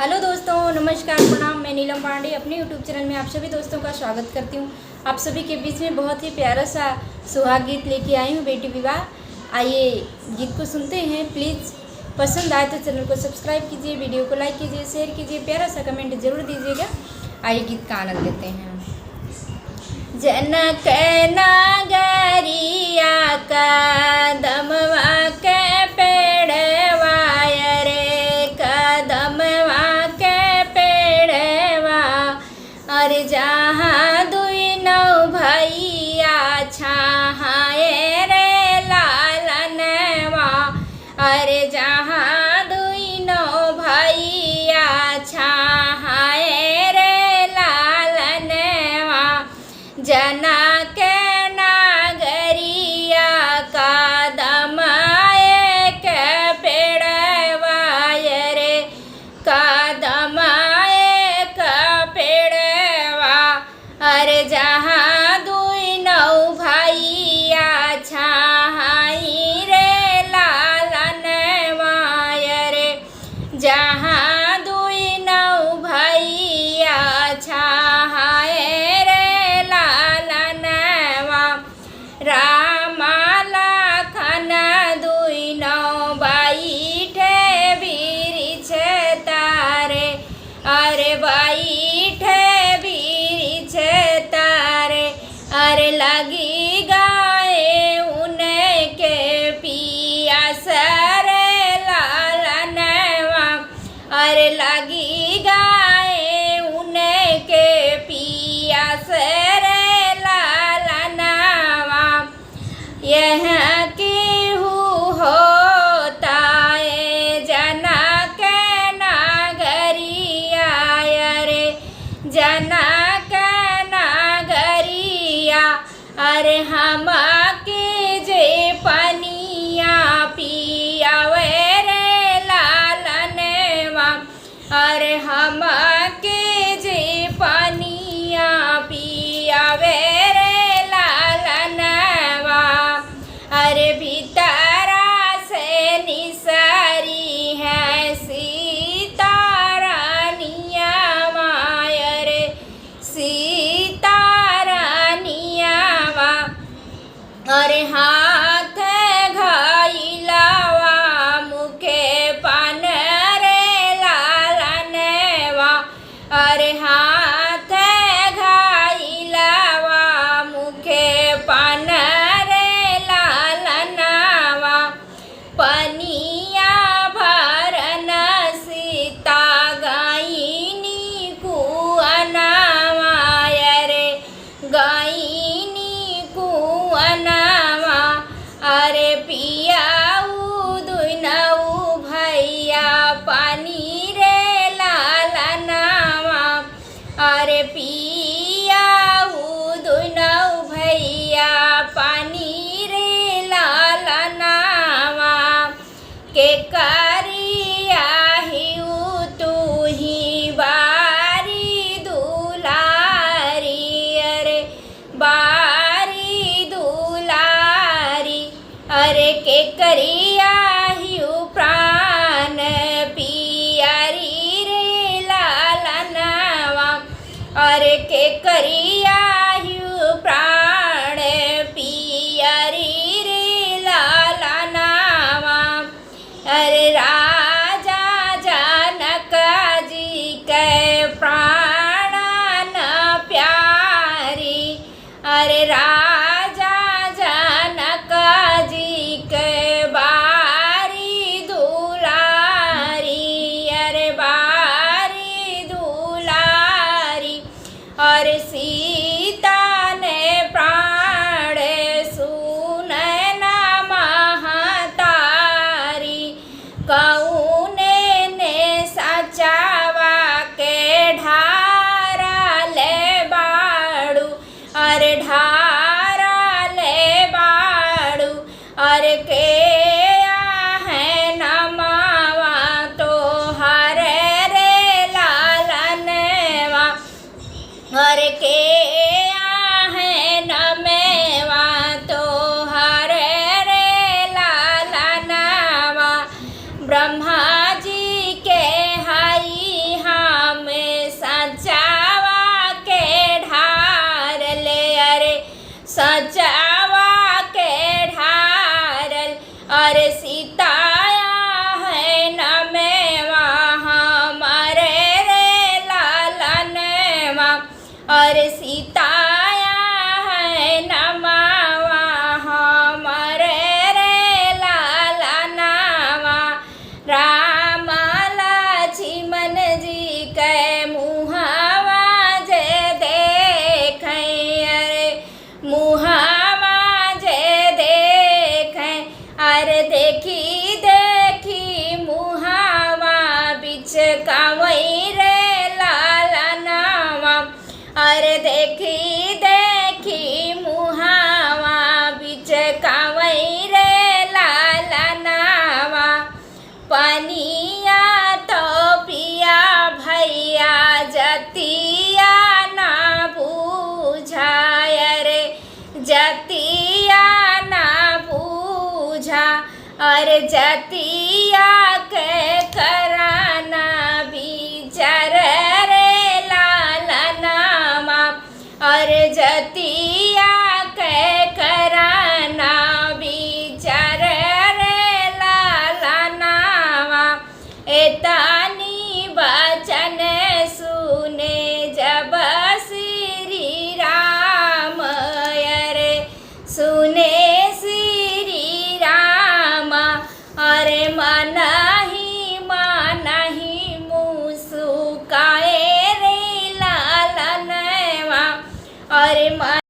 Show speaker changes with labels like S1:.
S1: Hello दोस्तों, नमस्कार, प्रणाम। मैं नीलम पांडे अपने यूट्यूब चैनल में आप सभी दोस्तों का स्वागत करती हूँ। आप सभी के बीच में बहुत ही प्यारा सा सुहाग गीत लेके आई हूँ, बेटी विवाह। आइए गीत को सुनते हैं। प्लीज़ पसंद आए तो चैनल को सब्सक्राइब कीजिए, वीडियो को लाइक कीजिए, शेयर कीजिए, प्यारा सा कमेंट जरूर दीजिएगा। आइए गीत का आनंद लेते हैं। जनक नागरिया कदमवा के पेड़वा रे, कदमवा के पेड़वा। अरे जहाँ दुई नौ भैया छाए रे लालनवा। अरे जहाँ दुई नौ भैया छाए रे लालनवा। जनक नागरिया कदम एक पेड़वा रे, कदम एक पेड़वा। अरे जहाँ दुई नौ भैया छाई रे लालनवा रे, जहाँ दुई नौ भैया छाए रामा लखन दुई नौ बैठे बिरिछ तारे। अरे बैठे बिरिछ तारे। अरे लगी गाए उनके पियास रे लालनवा। अरे लगी गाए उनके पियास रे लालनवा। यह केहू होता है जनक नागरिया रे, जनक नागरिया। अरे हम के जे पनिया पियावे रे लालनवा। अरे हम के जे पनिया पियावे रे लालनवा। अरे भीतरा से निसारी है सीता रानिया रे, सीता रानिया। अरे हाथ घाइलावा मुखे पान रे लालनवा। अरे हाथ घाइलावा मुखे पान रे लालनवा। पनिया भरन सीता गाइनी कुअनवा रे, गाइनी कुअनवा। अरे पियाऊ दुई नौ भैया पानी रे लालनवा। अरे पियाऊ दुई नौ भैया पानी रे लालनवा। के करिया हिऊ तू ही बारी दुलारी। अरे बारी दुलारी। अरे के करिया हिऊ प्राण पियारी रे लालनवा। अरे के करिया हिऊ प्राण पियारी रे लालनवा। अरे राजा जनक जी के प्राण प्यारी। अरे राजा जनक जी के बारी दुलारी। अरे बारी दुलारी। और सी बिचकावई रे लाला नावा, अरे देखी देखी मुहावा बिचकावई रे लाला नावा। पनिया तो पिया भैया जतिया ना बूझाय रे, जतिया ना बूझा, अरे जतिया के कराना विचार रे लाला नामा, अरे जतिया के कराना विचार रे लाला नामा। एतानी वचन सुने जब श्री राम, अरे सुने